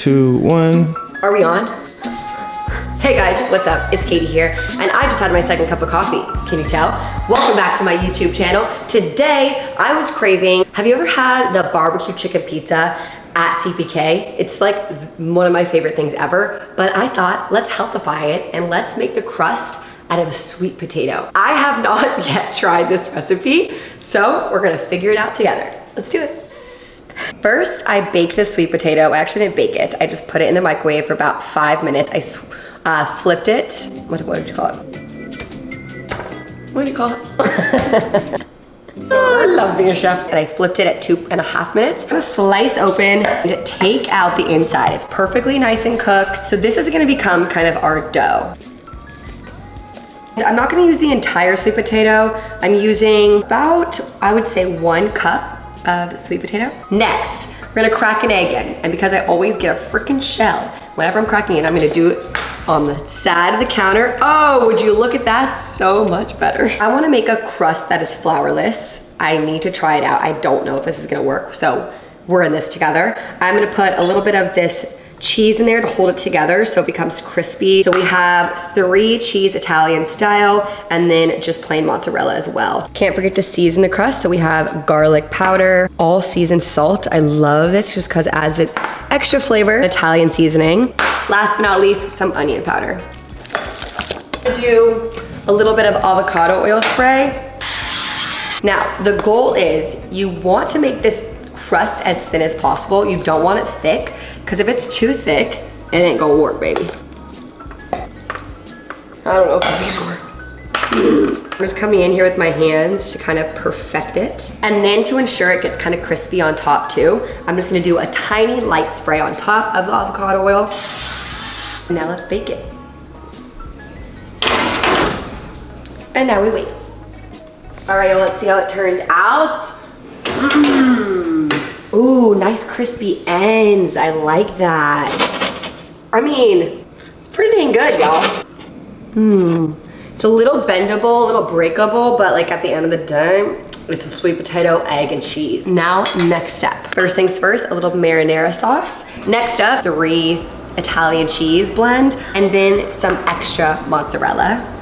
2, 1. Are we on? Hey guys, what's up? It's Katie here, and I just had my second cup of coffee. Can you tell? Welcome back to my YouTube channel. Today, I was craving, have you ever had the barbecue chicken pizza at CPK? It's like one of my favorite things ever, but I thought, let's healthify it and let's make the crust out of a sweet potato. I have not yet tried this recipe, so we're gonna figure it out together. Let's do it. First, I baked the sweet potato. I actually didn't bake it. I just put it in the microwave for about 5 minutes. I flipped it. What did you call it? What do you call it? Oh, I love being a chef. And I flipped it at 2.5 minutes. I'm gonna slice open and take out the inside. It's perfectly nice and cooked. So this is gonna become kind of our dough. I'm not gonna use the entire sweet potato. I'm using about, I would say, 1 cup of sweet potato. Next, we're gonna crack an egg in. And because I always get a freaking shell, whenever I'm cracking it, I'm gonna do it on the side of the counter. Oh, would you look at that? So much better. I wanna make a crust that is flourless. I need to try it out. I don't know if this is gonna work, so we're in this together. I'm gonna put a little bit of this cheese in there to hold it together so it becomes crispy. So we have 3 cheese Italian style and then just plain mozzarella as well. Can't forget to season the crust. So we have garlic powder, all seasoned salt. I love this just because it adds an extra flavor. Italian seasoning. Last but not least, some onion powder. I'm gonna do a little bit of avocado oil spray. Now, the goal is you want to make this crust as thin as possible. You don't want it thick, because if it's too thick, it ain't gonna work, baby. I don't know if this is gonna work. I'm just coming in here with my hands to kind of perfect it. And then to ensure it gets kind of crispy on top too, I'm just gonna do a tiny light spray on top of the avocado oil. And now let's bake it. And now we wait. All right, well, let's see how it turned out. Ooh, nice crispy ends. I like that. I mean, it's pretty dang good, y'all. It's a little bendable, a little breakable, but like at the end of the day, it's a sweet potato, egg, and cheese. Now, next step. First things first, a little marinara sauce. Next up, 3 Italian cheese blend, and then some extra mozzarella.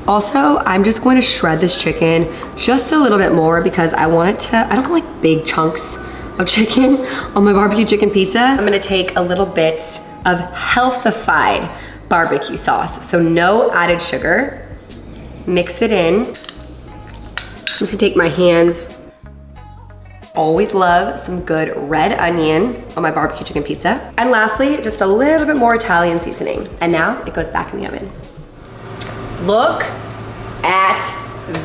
Also, I'm just going to shred this chicken just a little bit more because I want it to, I don't like big chunks of chicken on my barbecue chicken pizza. I'm gonna take a little bit of healthified barbecue sauce. So no added sugar. Mix it in. I'm just gonna take my hands. Always love some good red onion on my barbecue chicken pizza. And lastly, just a little bit more Italian seasoning. And now it goes back in the oven. Look at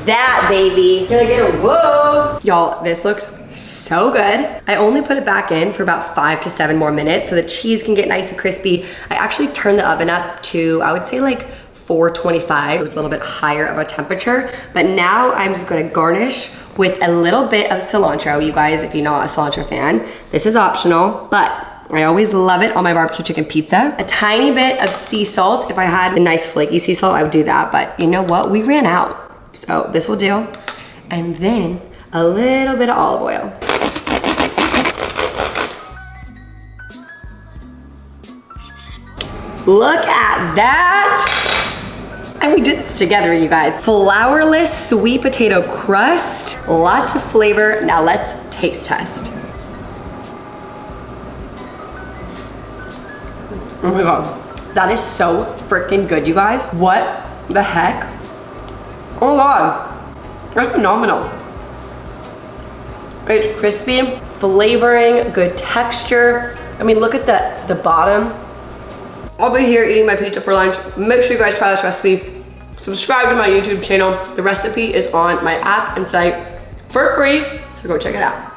that, baby. Can I get a whoa? Y'all, this looks so good. I only put it back in for about 5 to 7 more minutes so the cheese can get nice and crispy. I actually turned the oven up to, I would say like 425. It was a little bit higher of a temperature, but now I'm just gonna garnish with a little bit of cilantro. You guys, if you're not a cilantro fan, this is optional, but I always love it on my barbecue chicken pizza. A tiny bit of sea salt. If I had a nice flaky sea salt, I would do that, but you know what? We ran out, so this will do. And then a little bit of olive oil. Look at that. And we did this together, you guys. Flourless sweet potato crust, lots of flavor. Now let's taste test. Oh my God, that is so freaking good, you guys. What the heck? Oh my God, that's phenomenal. It's crispy, flavoring, good texture. I mean, look at the bottom. I'll be here eating my pizza for lunch. Make sure you guys try this recipe. Subscribe to my YouTube channel. The recipe is on my app and site for free, so go check it out.